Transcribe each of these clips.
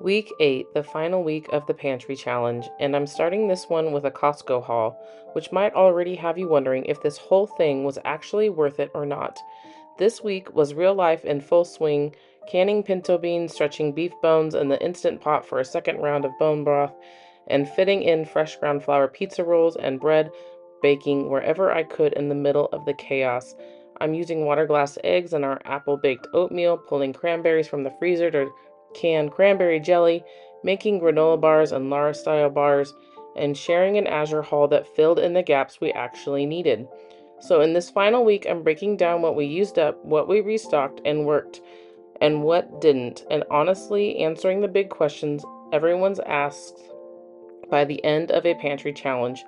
Week 8, the final week of the Pantry Challenge, and I'm starting this one with a Costco haul, which might already have you wondering if this whole thing was actually worth it or not. This week was real life in full swing, canning pinto beans, stretching beef bones in the Instant Pot for a second round of bone broth, and fitting in fresh ground flour pizza rolls and bread, baking wherever I could in the middle of the chaos. I'm using water glass eggs and our apple baked oatmeal, pulling cranberries from the freezer to can cranberry jelly, making granola bars and Lara style bars, and sharing an Azure haul that filled in the gaps we actually needed. So, in this final week, I'm breaking down what we used up, what we restocked and worked, and what didn't, and honestly answering the big questions everyone's asked by the end of a pantry challenge.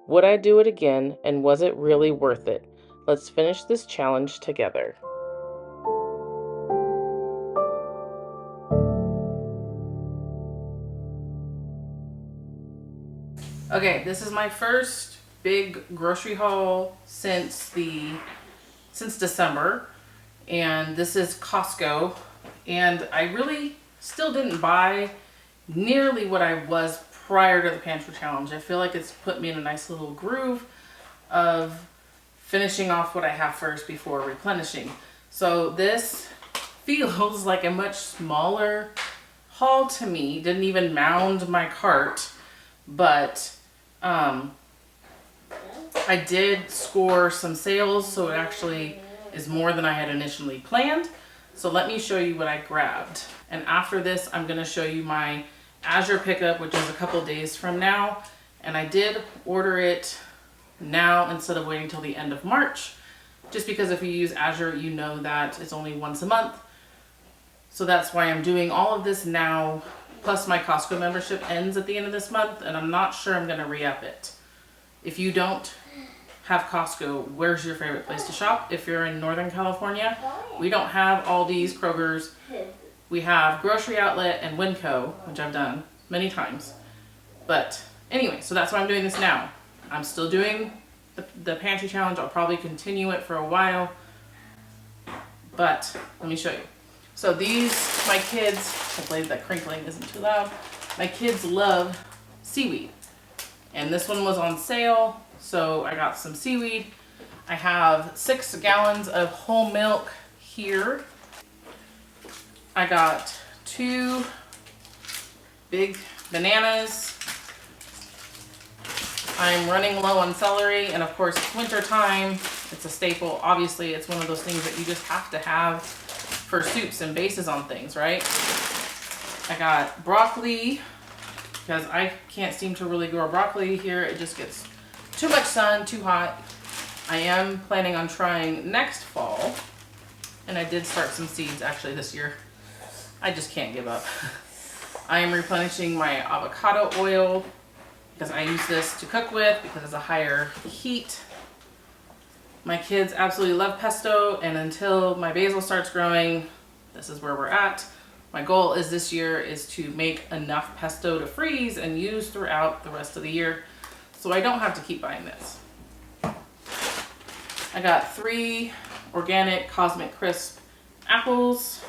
Would I do it again, and was it really worth it? Let's finish this challenge together. Okay, this is my first big grocery haul since December, and this is Costco, and I really still didn't buy nearly what I was prior to the pantry challenge. I feel like it's put me in a nice little groove of finishing off what I have first before replenishing. So this feels like a much smaller haul to me. Didn't even mound my cart, but I did score some sales, so it actually is more than I had initially planned. So let me show you what I grabbed. And after this, I'm going to show you my Azure pickup, which is a couple days from now. And I did order it now instead of waiting till the end of March, just because if you use Azure, you know that it's only once a month. So that's why I'm doing all of this now. Plus my Costco membership ends at the end of this month, and I'm not sure I'm going to re-up it. If you don't have Costco, where's your favorite place to shop? If you're in Northern California, we don't have Aldi's, Kroger's. We have Grocery Outlet and Winco, which I've done many times. But anyway, so that's why I'm doing this now. I'm still doing the pantry challenge. I'll probably continue it for a while. But let me show you. So these, my kids, hopefully that crinkling isn't too loud. My kids love seaweed. And this one was on sale, so I got some seaweed. I have 6 gallons of whole milk here. I got 2 big bananas. I'm running low on celery, and of course it's winter time. It's a staple. Obviously, it's one of those things that you just have to have for soups and bases on things, right? I got broccoli, because I can't seem to really grow broccoli here. It just gets too much sun, too hot. I am planning on trying next fall, and I did start some seeds actually this year. I just can't give up. I am replenishing my avocado oil because I use this to cook with because it's a higher heat. My kids absolutely love pesto, and until my basil starts growing, this is where we're at. My goal is this year is to make enough pesto to freeze and use throughout the rest of the year, so I don't have to keep buying this. I got 3 organic Cosmic Crisp apples.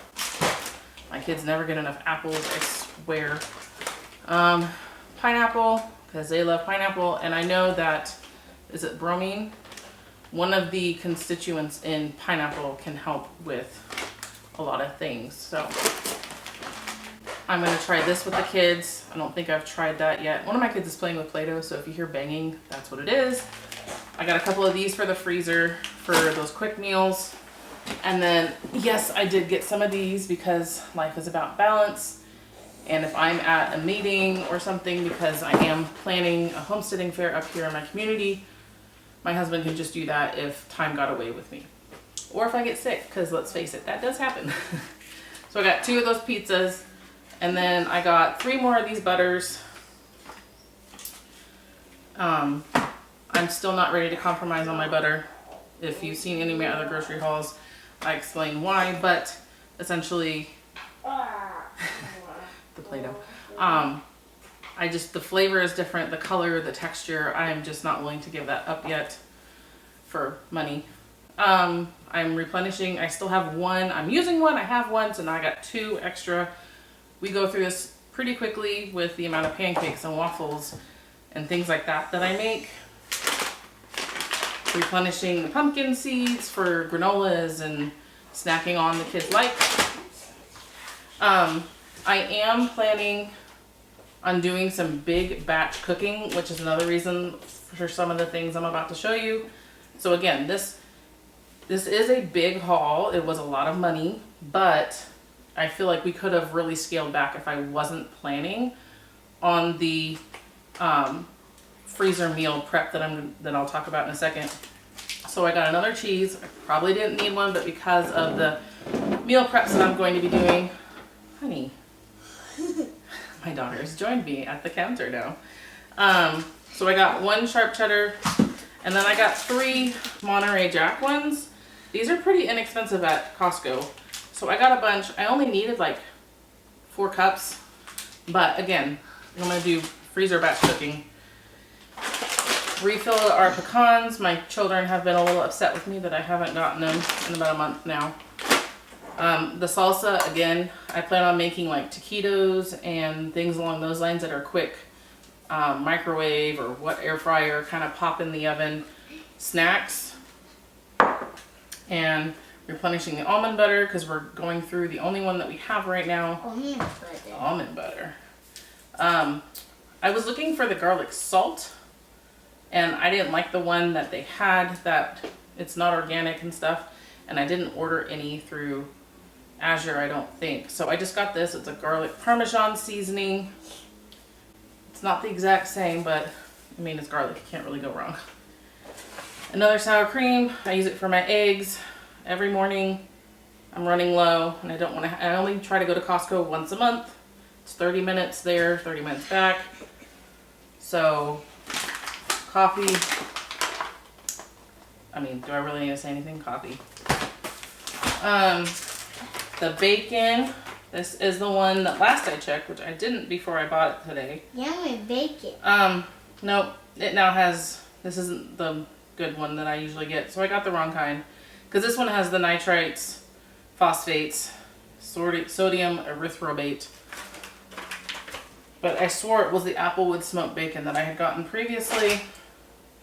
My kids never get enough apples, I swear. Pineapple, because they love pineapple, and I know that, is it bromine? One of the constituents in pineapple can help with a lot of things. So I'm going to try this with the kids. I don't think I've tried that yet. One of my kids is playing with Play-Doh, so if you hear banging, that's what it is. I got a couple of these for the freezer for those quick meals. And then, yes, I did get some of these because life is about balance. And if I'm at a meeting or something, because I am planning a homesteading fair up here in my community, my husband can just do that if time got away with me. Or if I get sick, because let's face it, that does happen. So I got 2 of those pizzas, and then I got 3 more of these butters. I'm still not ready to compromise on my butter. If you've seen any of my other grocery hauls, I explain why, but essentially, the Play-Doh. The flavor is different, the color, the texture, I am just not willing to give that up yet for money. I'm replenishing, I still have 1, I'm using 1, I have 1, so now I got 2 extra we go through this pretty quickly with the amount of pancakes and waffles and things like that that I make. Replenishing the pumpkin seeds for granolas and snacking on the kids like. I am planning on doing some big batch cooking, which is another reason for some of the things I'm about to show you. So again, this is a big haul. It was a lot of money, but I feel like we could have really scaled back if I wasn't planning on the freezer meal prep that I'll talk about in a second. So I got another cheese. I probably didn't need one, but because of the meal preps that I'm going to be doing, honey, my daughter has joined me at the counter now. So I got one sharp cheddar, and then I got 3 Monterey Jack ones. These are pretty inexpensive at Costco. So I got a bunch. I only needed like 4 cups, but again, I'm gonna do freezer batch cooking. Refill our pecans. My children have been a little upset with me that I haven't gotten them in about a month now. The salsa, again, I plan on making like taquitos and things along those lines that are quick microwave or air fryer, kind of pop in the oven snacks. And replenishing the almond butter because we're going through the only one that we have right now. Almond butter. I was looking for the garlic salt, and I didn't like the one that they had, that it's not organic and stuff, and I didn't order any through Azure, I don't think. So I just got this. It's a garlic parmesan seasoning. It's not the exact same, but I mean, it's garlic. You can't really go wrong. Another sour cream. I use it for my eggs every morning. I'm running low, and I don't want to. I only try to go to Costco once a month. It's 30 minutes there, 30 minutes back. So, coffee. I mean, do I really need to say anything? Coffee. The bacon. This is the one that last I checked, which I didn't before I bought it today. Yummy bacon. Nope. It now has. This isn't the good one that I usually get, so I got the wrong kind. Because this one has the nitrites, phosphates, sodium erythrobate. But I swore it was the applewood smoked bacon that I had gotten previously.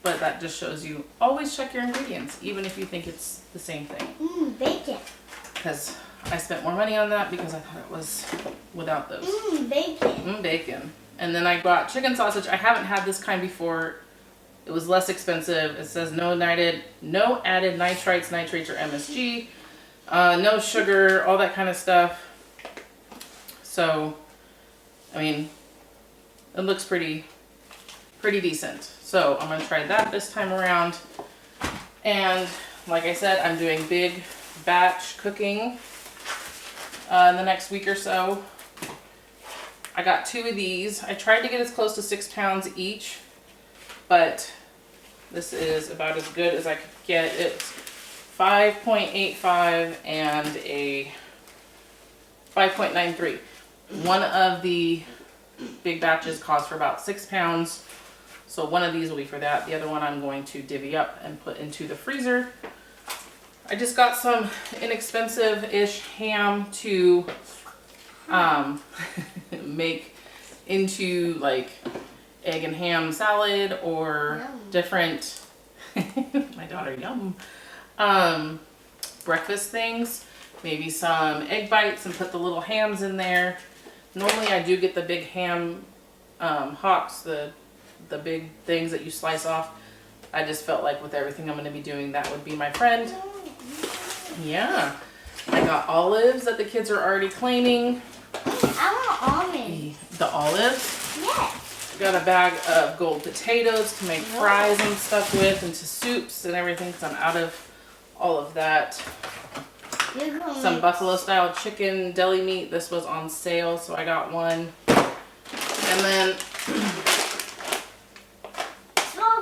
But that just shows you, always check your ingredients, even if you think it's the same thing. Bacon. Because I spent more money on that because I thought it was without those. Bacon. Bacon. And then I got chicken sausage. I haven't had this kind before. It was less expensive. It says no added nitrites, nitrates, or MSG. No sugar, all that kind of stuff. So, I mean, it looks pretty decent. So I'm gonna try that this time around. And like I said, I'm doing big batch cooking in the next week or so. I got 2 of these. I tried to get as close to 6 pounds each, but this is about as good as I could get. It's 5.85 and a 5.93. One of the big batches cost for about 6 pounds. So one of these will be for that. The other one I'm going to divvy up and put into the freezer. I just got some inexpensive-ish ham to make into like egg and ham salad or different, my daughter, yum, breakfast things. Maybe some egg bites and put the little hams in there. Normally I do get the big ham hocks, the big things that you slice off. I just felt like with everything I'm going to be doing, that would be my friend. Yeah. I got olives that the kids are already claiming. I want almonds. The olives? Yes. Got a bag of gold potatoes to make fries and stuff with, and to soups and everything, because I'm out of all of that. Some buffalo style chicken deli meat. This was on sale, so I got one. And then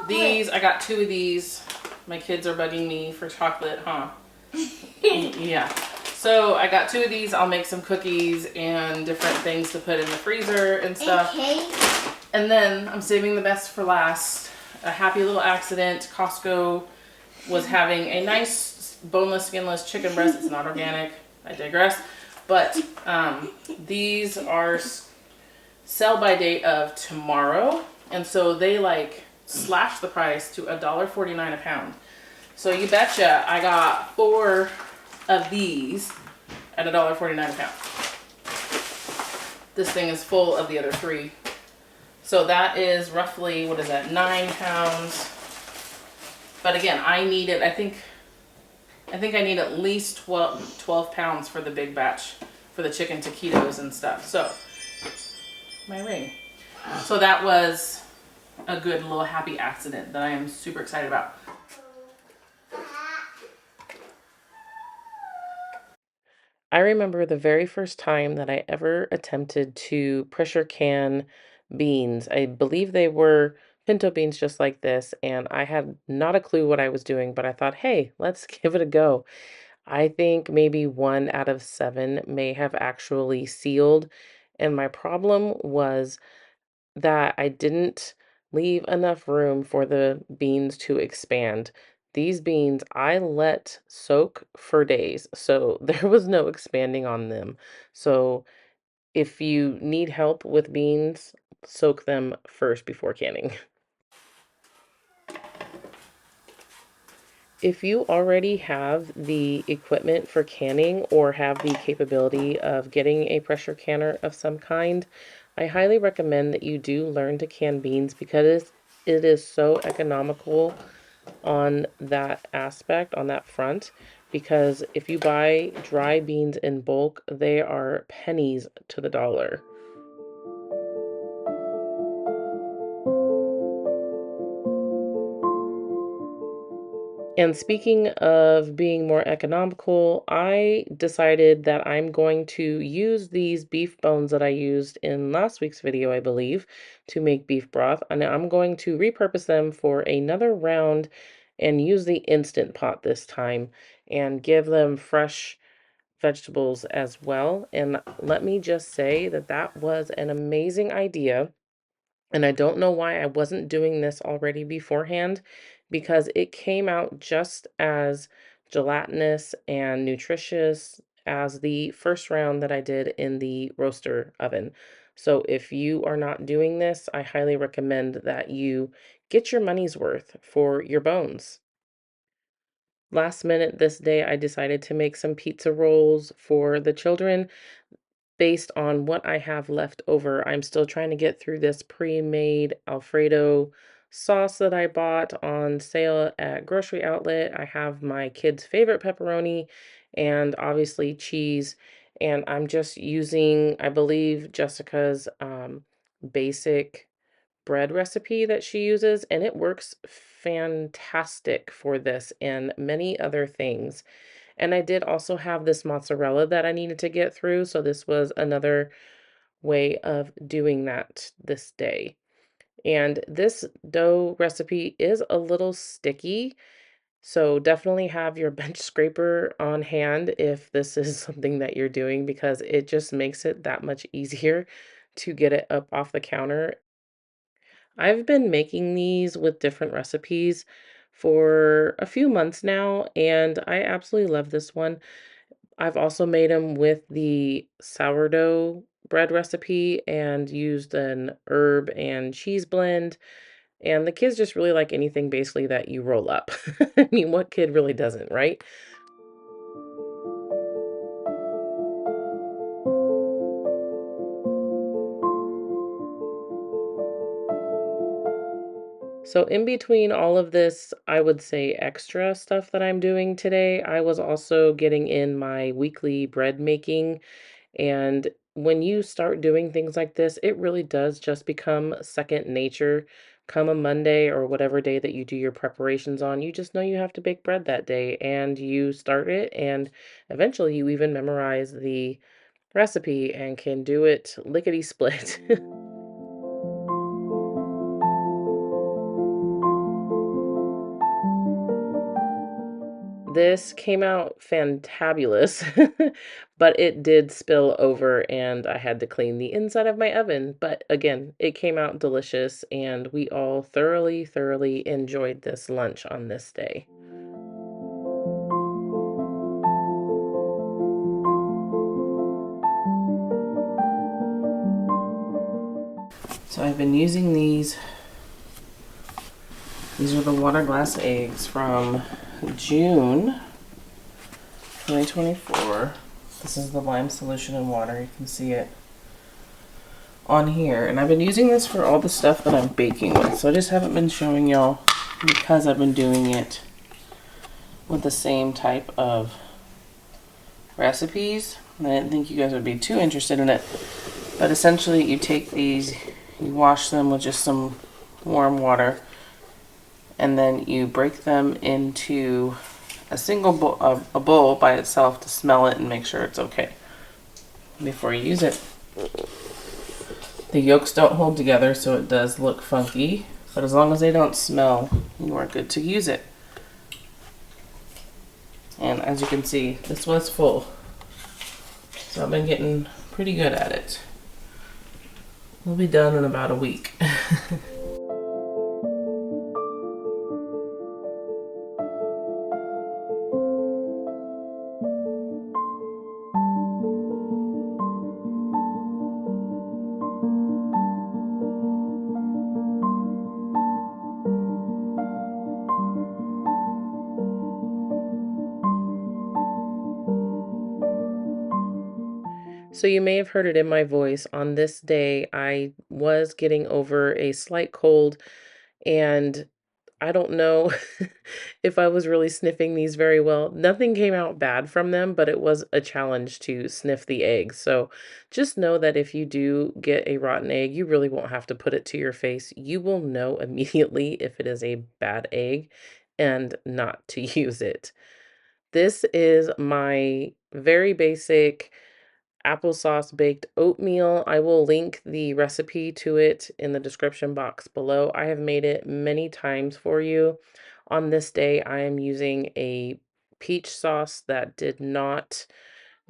these, I got 2 of these. My kids are bugging me for chocolate, huh? Yeah. So I got 2 of these. I'll make some cookies and different things to put in the freezer and stuff. And then I'm saving the best for last. A happy little accident. Costco was having a nice boneless, skinless chicken breast. It's not organic. I digress. But these are sell by date of tomorrow, and so they like slashed the price to $1.49 a pound. So you betcha I got 4 of these at $1.49 a pound. This thing is full of the other 3. So that is roughly, what is that, 9 pounds. But again, I needed, I think I need at least 12 pounds for the big batch for the chicken taquitos and stuff. So, my ring. So that was a good little happy accident that I am super excited about. I remember the very first time that I ever attempted to pressure can beans. I believe they were pinto beans just like this, and I had not a clue what I was doing, but I thought, hey, let's give it a go. I think maybe 1 out of 7 may have actually sealed, and my problem was that I didn't leave enough room for the beans to expand. These beans I let soak for days, so there was no expanding on them. So if you need help with beans, soak them first before canning. If you already have the equipment for canning or have the capability of getting a pressure canner of some kind, I highly recommend that you do learn to can beans because it is so economical on that aspect, on that front. Because if you buy dry beans in bulk, they are pennies to the dollar. And speaking of being more economical, I decided that I'm going to use these beef bones that I used in last week's video, I believe, to make beef broth. And I'm going to repurpose them for another round and use the Instant Pot this time and give them fresh vegetables as well. And let me just say that that was an amazing idea. And I don't know why I wasn't doing this already beforehand because it came out just as gelatinous and nutritious as the first round that I did in the roaster oven. So if you are not doing this, I highly recommend that you get your money's worth for your bones. Last minute this day, I decided to make some pizza rolls for the children based on what I have left over. I'm still trying to get through this pre-made Alfredo sauce that I bought on sale at Grocery Outlet. I have my kids' favorite pepperoni and obviously cheese. And I'm just using, I believe, Jessica's basic bread recipe that she uses, and it works fantastic for this and many other things. And I did also have this mozzarella that I needed to get through, so this was another way of doing that this day. And this dough recipe is a little sticky, so definitely have your bench scraper on hand if this is something that you're doing because it just makes it that much easier to get it up off the counter. I've been making these with different recipes for a few months now, and I absolutely love this one. I've also made them with the sourdough bread recipe and used an herb and cheese blend. And the kids just really like anything basically that you roll up. I mean, what kid really doesn't, right? So, in between all of this, I would say extra stuff that I'm doing today, I was also getting in my weekly bread making. And when you start doing things like this, it really does just become second nature. Come a Monday or whatever day that you do your preparations on, you just know you have to bake bread that day and you start it. And eventually you even memorize the recipe and can do it lickety split. This came out fantabulous, but it did spill over and I had to clean the inside of my oven. But again, it came out delicious and we all thoroughly, thoroughly enjoyed this lunch on this day. So I've been using these. These are the water glass eggs from June 2024. This is the lime solution in water. You can see it on here. And I've been using this for all the stuff that I'm baking with. So I just haven't been showing y'all because I've been doing it with the same type of recipes. I didn't think you guys would be too interested in it. But essentially you take these, you wash them with just some warm water, and then you break them into a single bowl, a bowl by itself to smell it and make sure it's okay before you use it. The yolks don't hold together, so it does look funky, but as long as they don't smell, you are good to use it. And as you can see, this was full. So I've been getting pretty good at it. We'll be done in about a week. So you may have heard it in my voice. On this day, I was getting over a slight cold, and I don't know if I was really sniffing these very well. Nothing came out bad from them, but it was a challenge to sniff the eggs. So just know that if you do get a rotten egg, you really won't have to put it to your face. You will know immediately if it is a bad egg and not to use it. This is my very basic applesauce baked oatmeal. I will link the recipe to it in the description box below. I have made it many times for you. On this day, I am using a peach sauce that did not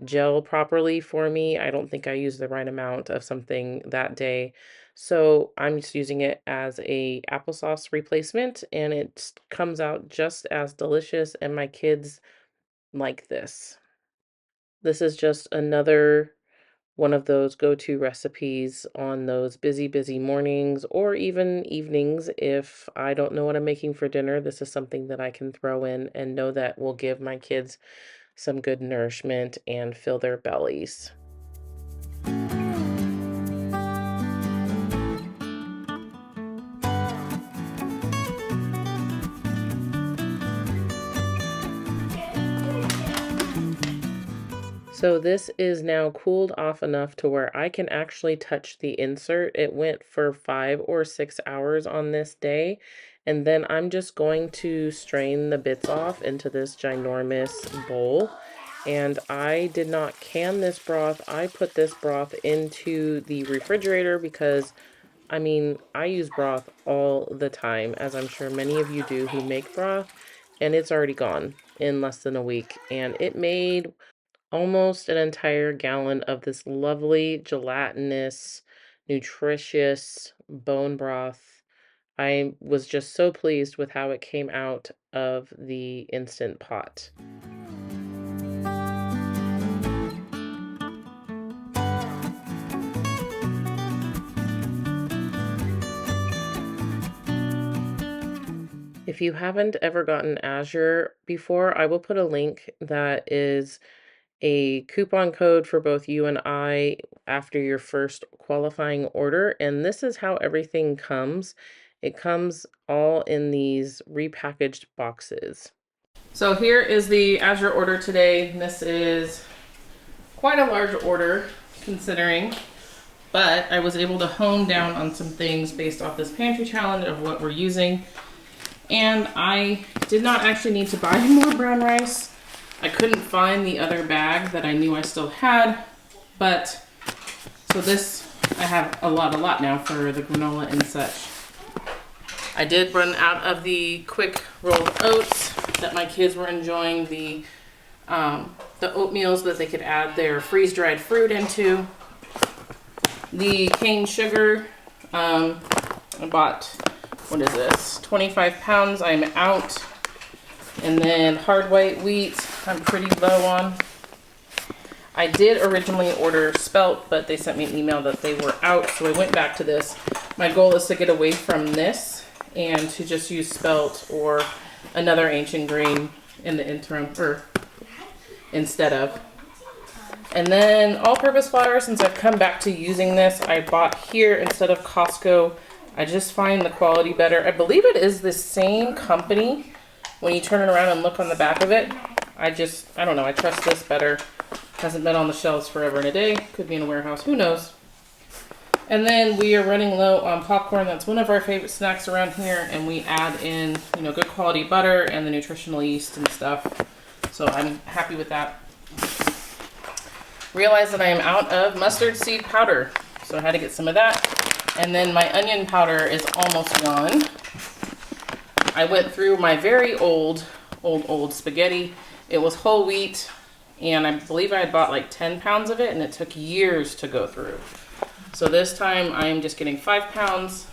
gel properly for me. I don't think I used the right amount of something that day. So I'm just using it as a applesauce replacement, and it comes out just as delicious, and my kids like this. This is just another one of those go-to recipes on those busy, busy mornings or even evenings. If I don't know what I'm making for dinner, this is something that I can throw in and know that will give my kids some good nourishment and fill their bellies. So this is now cooled off enough to where I can actually touch the insert. It went for 5 or 6 hours on this day. And then I'm just going to strain the bits off into this ginormous bowl. And I did not can this broth. I put this broth into the refrigerator because, I mean, I use broth all the time, as I'm sure many of you do who make broth. And it's already gone in less than a week. And it made almost an entire gallon of this lovely, gelatinous, nutritious bone broth. I was just so pleased with how it came out of the Instant Pot. If you haven't ever gotten Azure before, I will put a link that is a coupon code for both you and I after your first qualifying order. And this is how everything comes. It comes all in these repackaged boxes. So here is the Azure order today. This is quite a large order considering, but I was able to hone down on some things based off this pantry challenge of what we're using. And I did not actually need to buy more brown rice. I couldn't find the other bag that I knew I still had, but so this, I have a lot now for the granola and such. I did run out of the quick rolled oats that my kids were enjoying, the oatmeals that they could add their freeze-dried fruit into. The cane sugar, I bought, what is this, 25 pounds, I'm out. And then hard white wheat, I'm pretty low on. I did originally order spelt, but they sent me an email that they were out, so I went back to this. My goal is to get away from this and to just use spelt or another ancient grain in the interim, or instead of. And then all-purpose flour, since I've come back to using this, I bought here instead of Costco. I just find the quality better. I believe it is the same company when you turn it around and look on the back of it. I don't know, I trust this better. Hasn't been on the shelves forever and a day. Could be in a warehouse, who knows. And then we are running low on popcorn. That's one of our favorite snacks around here. And we add in, you know, good quality butter and the nutritional yeast and stuff. So I'm happy with that. Realized that I am out of mustard seed powder. So I had to get some of that. And then my onion powder is almost gone. I went through my very old spaghetti. It was whole wheat. And I believe I had bought like 10 pounds of it. And it took years to go through. So this time I am just getting 5 pounds.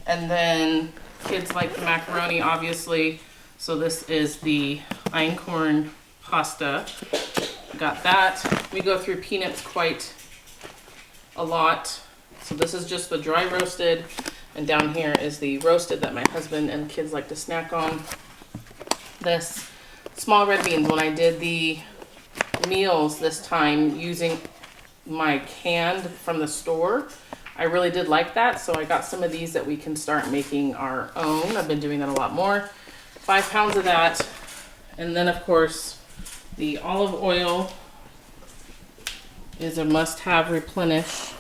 And then kids like the macaroni, obviously. So this is the einkorn pasta. Got that. We go through peanuts quite a lot. So this is just the dry roasted. And down here is the roasted that my husband and kids like to snack on. This small red beans. When I did the meals this time using my canned from the store, I really did like that. So I got some of these that we can start making our own. I've been doing that a lot more. 5 pounds of that. And then of course the olive oil is a must-have replenish.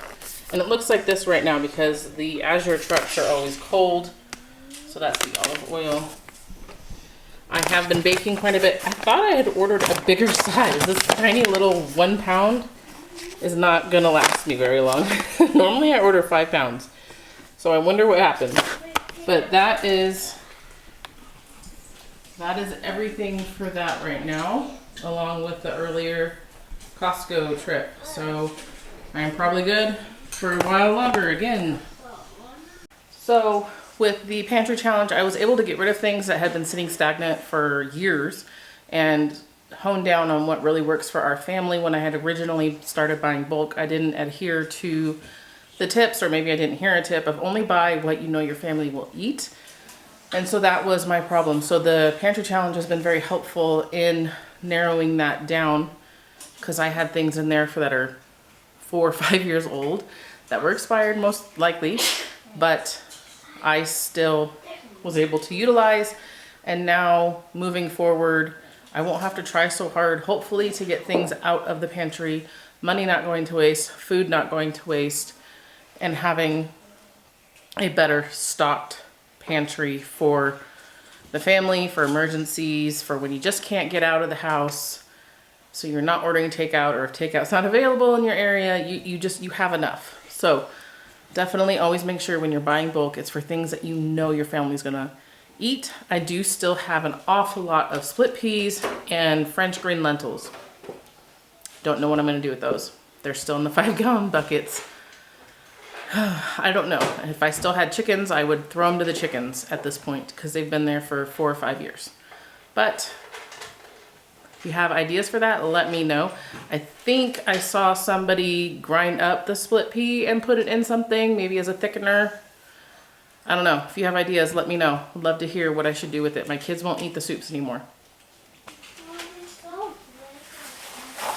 And it looks like this right now because the Azure trucks are always cold. So that's the olive oil. I have been baking quite a bit. I thought I had ordered a bigger size. This tiny little 1 pound is not gonna last me very long. Normally I order 5 pounds. So I wonder what happened. But that is everything for that right now, along with the earlier Costco trip. So I am probably good for a while longer again. So with the pantry challenge, I was able to get rid of things that had been sitting stagnant for years and hone down on what really works for our family. When I had originally started buying bulk, I didn't adhere to the tips, or maybe I didn't hear a tip of only buy what you know your family will eat. And so that was my problem. So the pantry challenge has been very helpful in narrowing that down, because I had things in there that are 4 or 5 years old that were expired most likely, but I still was able to utilize. And now moving forward, I won't have to try so hard, hopefully, to get things out of the pantry, money not going to waste, food not going to waste, and having a better stocked pantry for the family, for emergencies, for when you just can't get out of the house. So you're not ordering takeout, or if takeout's not available in your area, you have enough. So definitely always make sure when you're buying bulk, it's for things that you know your family's gonna eat. I do still have an awful lot of split peas and French green lentils. Don't know what I'm gonna do with those. They're still in the 5-gallon buckets. I don't know. If I still had chickens, I would throw them to the chickens at this point, because they've been there for 4 or 5 years. But if you have ideas for that, let me know. I think I saw somebody grind up the split pea and put it in something, maybe as a thickener. I don't know. If you have ideas, let me know. I'd love to hear what I should do with it. My kids won't eat the soups anymore.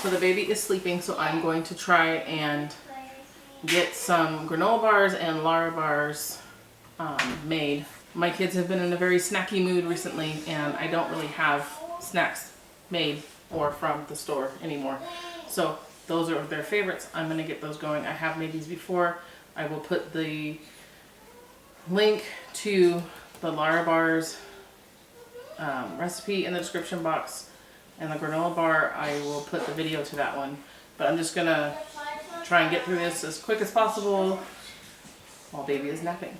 So the baby is sleeping, so I'm going to try and get some granola bars and Lara bars made. My kids have been in a very snacky mood recently, and I don't really have snacks made or from the store anymore. So those are their favorites. I'm gonna get those going. I have made these before. I will put the link to the Lara bars recipe in the description box, and the granola bar, I will put the video to that one. But I'm just gonna try and get through this as quick as possible while baby is napping.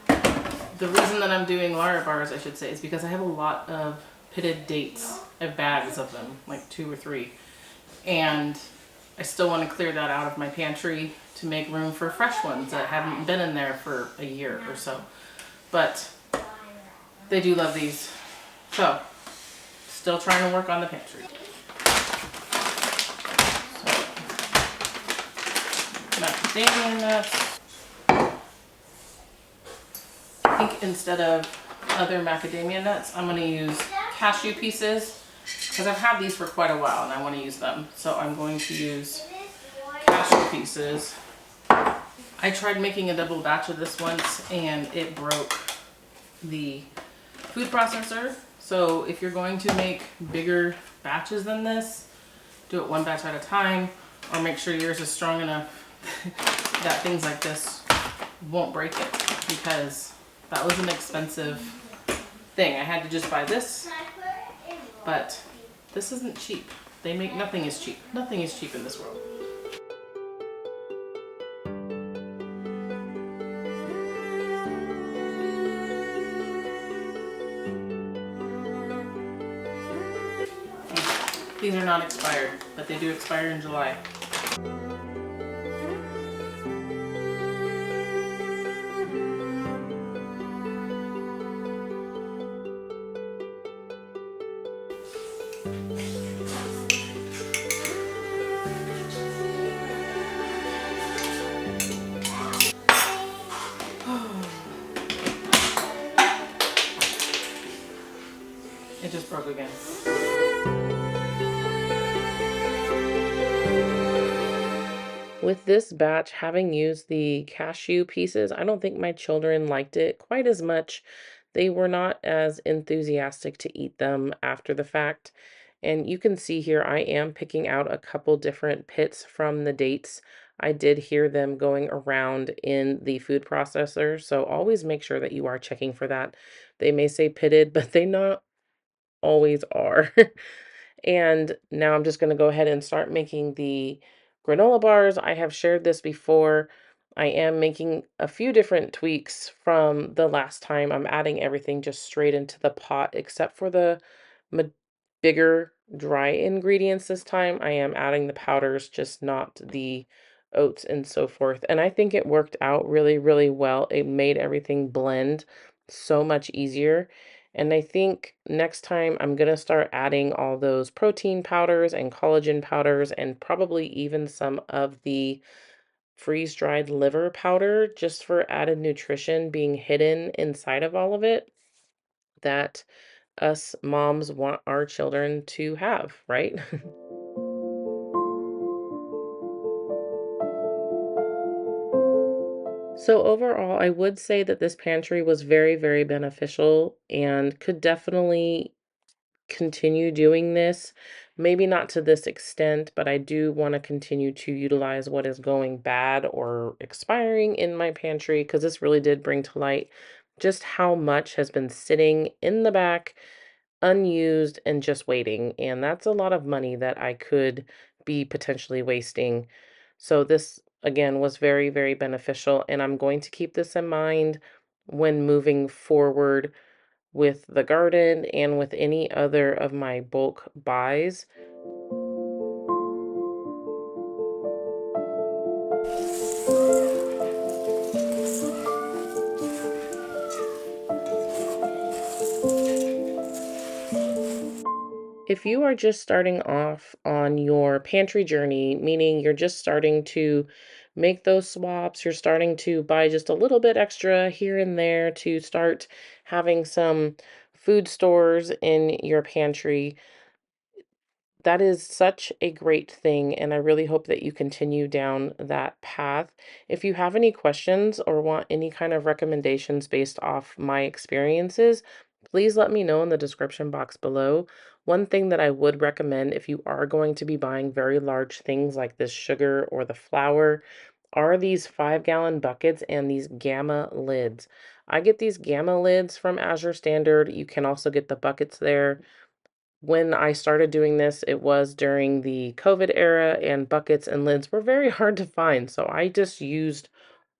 The reason that I'm doing Lara bars, I should say, is because I have a lot of pitted dates. I have bags of them, like 2 or 3. And I still want to clear that out of my pantry to make room for fresh ones that haven't been in there for a year or so. But they do love these. So, still trying to work on the pantry. So, macadamia nuts. I think instead of other macadamia nuts, I'm going to use cashew pieces because I've had these for quite a while and I want to use them. So I'm going to use cashew pieces. I tried making a double batch of this once and it broke the food processor. So if you're going to make bigger batches than this, do it one batch at a time, or make sure yours is strong enough that things like this won't break it, because that was an expensive thing. I had to just buy this, but this isn't cheap. They make nothing is cheap. Nothing is cheap in this world. These are not expired, but they do expire in July. It just broke again. With this batch, having used the cashew pieces, I don't think my children liked it quite as much. They were not as enthusiastic to eat them after the fact. And you can see here, I am picking out a couple different pits from the dates. I did hear them going around in the food processor, so always make sure that you are checking for that. They may say pitted, but they not always are. And now I'm just going to go ahead and start making the granola bars. I have shared this before. I am making a few different tweaks from the last time. I'm adding everything just straight into the pot except for the ma- bigger dry ingredients this time. I am adding the powders, just not the oats and so forth. And I think it worked out really, really well. It made everything blend so much easier. And I think next time I'm going to start adding all those protein powders and collagen powders and probably even some of the freeze-dried liver powder just for added nutrition being hidden inside of all of it that us moms want our children to have, right? So overall, I would say that this pantry was very, very beneficial and could definitely continue doing this. Maybe not to this extent, but I do want to continue to utilize what is going bad or expiring in my pantry because this really did bring to light just how much has been sitting in the back, unused, and just waiting. And that's a lot of money that I could be potentially wasting. So this again was very, very beneficial, and I'm going to keep this in mind when moving forward with the garden and with any other of my bulk buys. If you are just starting off on your pantry journey, meaning you're just starting to make those swaps, you're starting to buy just a little bit extra here and there to start having some food stores in your pantry, that is such a great thing, and I really hope that you continue down that path. If you have any questions or want any kind of recommendations based off my experiences, please let me know in the description box below. One thing that I would recommend if you are going to be buying very large things like this sugar or the flour are these 5-gallon buckets and these gamma lids. I get these gamma lids from Azure Standard. You can also get the buckets there. When I started doing this, it was during the COVID era, and buckets and lids were very hard to find. So I just used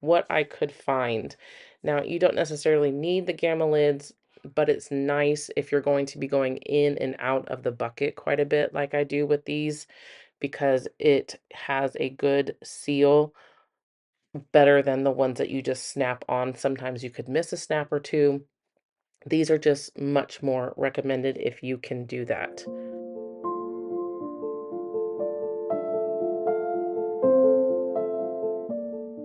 what I could find. Now, you don't necessarily need the gamma lids, but it's nice if you're going to be going in and out of the bucket quite a bit, like I do with these, because it has a good seal, better than the ones that you just snap on. Sometimes you could miss a snap or two. These are just much more recommended if you can do that.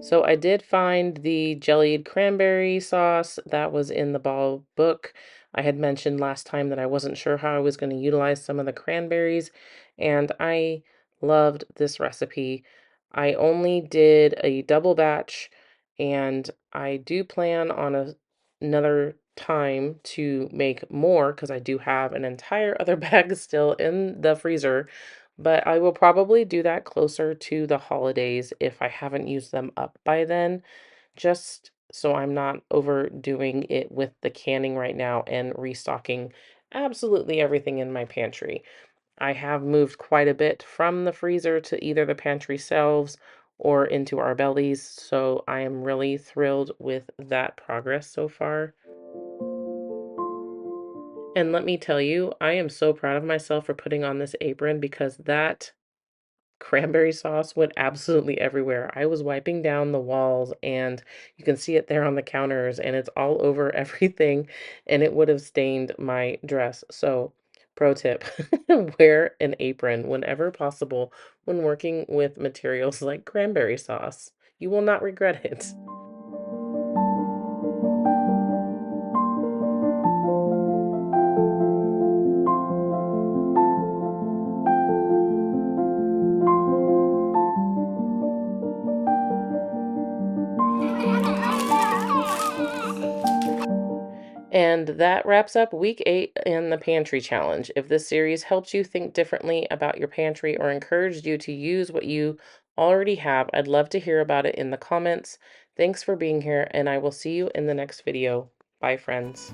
So I did find the jellied cranberry sauce that was in the ball book. I had mentioned last time that I wasn't sure how I was going to utilize some of the cranberries, and I loved this recipe. I only did a double batch, and I do plan on another time to make more because I do have an entire other bag still in the freezer, but I will probably do that closer to the holidays if I haven't used them up by then, just so I'm not overdoing it with the canning right now and restocking absolutely everything in my pantry. I have moved quite a bit from the freezer to either the pantry shelves or into our bellies, so I am really thrilled with that progress so far. And let me tell you, I am so proud of myself for putting on this apron because that cranberry sauce went absolutely everywhere. I was wiping down the walls and you can see it there on the counters and it's all over everything and it would have stained my dress. So, pro tip, wear an apron whenever possible when working with materials like cranberry sauce. You will not regret it. And that wraps up week 8 in the pantry challenge. If this series helped you think differently about your pantry or encouraged you to use what you already have, I'd love to hear about it in the comments. Thanks for being here, and I will see you in the next video. Bye, friends.